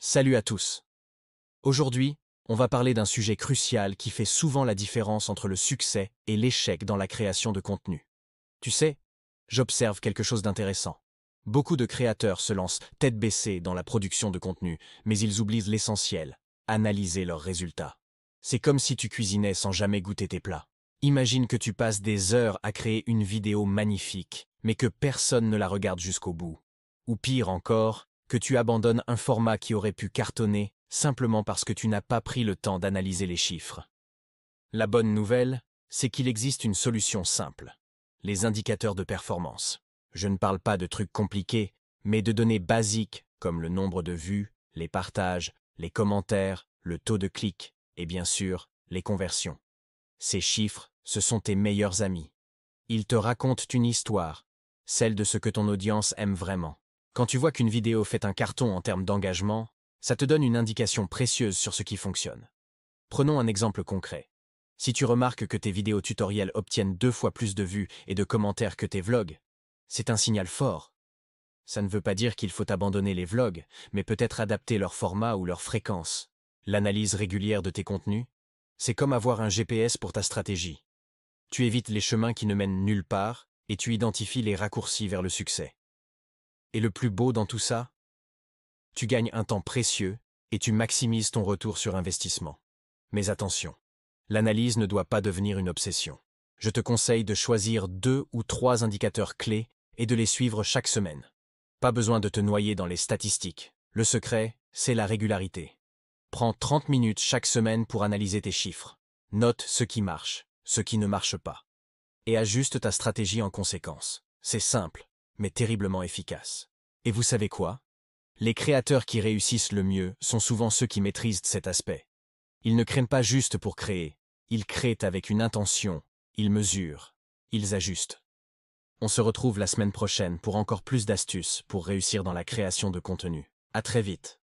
Salut à tous. Aujourd'hui, on va parler d'un sujet crucial qui fait souvent la différence entre le succès et l'échec dans la création de contenu. Tu sais, j'observe quelque chose d'intéressant. Beaucoup de créateurs se lancent tête baissée dans la production de contenu, mais ils oublient l'essentiel, analyser leurs résultats. C'est comme si tu cuisinais sans jamais goûter tes plats. Imagine que tu passes des heures à créer une vidéo magnifique, mais que personne ne la regarde jusqu'au bout. Ou pire encore, que tu abandonnes un format qui aurait pu cartonner simplement parce que tu n'as pas pris le temps d'analyser les chiffres. La bonne nouvelle, c'est qu'il existe une solution simple. Les indicateurs de performance. Je ne parle pas de trucs compliqués, mais de données basiques comme le nombre de vues, les partages, les commentaires, le taux de clic et bien sûr, les conversions. Ces chiffres, ce sont tes meilleurs amis. Ils te racontent une histoire, celle de ce que ton audience aime vraiment. Quand tu vois qu'une vidéo fait un carton en termes d'engagement, ça te donne une indication précieuse sur ce qui fonctionne. Prenons un exemple concret. Si tu remarques que tes vidéos tutoriels obtiennent 2 fois plus de vues et de commentaires que tes vlogs, c'est un signal fort. Ça ne veut pas dire qu'il faut abandonner les vlogs, mais peut-être adapter leur format ou leur fréquence. L'analyse régulière de tes contenus, c'est comme avoir un GPS pour ta stratégie. Tu évites les chemins qui ne mènent nulle part et tu identifies les raccourcis vers le succès. Et le plus beau dans tout ça, tu gagnes un temps précieux et tu maximises ton retour sur investissement. Mais attention, l'analyse ne doit pas devenir une obsession. Je te conseille de choisir 2 ou 3 indicateurs clés et de les suivre chaque semaine. Pas besoin de te noyer dans les statistiques. Le secret, c'est la régularité. Prends 30 minutes chaque semaine pour analyser tes chiffres. Note ce qui marche, ce qui ne marche pas. Et ajuste ta stratégie en conséquence. C'est simple, mais terriblement efficace. Et vous savez quoi? Les créateurs qui réussissent le mieux sont souvent ceux qui maîtrisent cet aspect. Ils ne créent pas juste pour créer, ils créent avec une intention, ils mesurent, ils ajustent. On se retrouve la semaine prochaine pour encore plus d'astuces pour réussir dans la création de contenu. À très vite.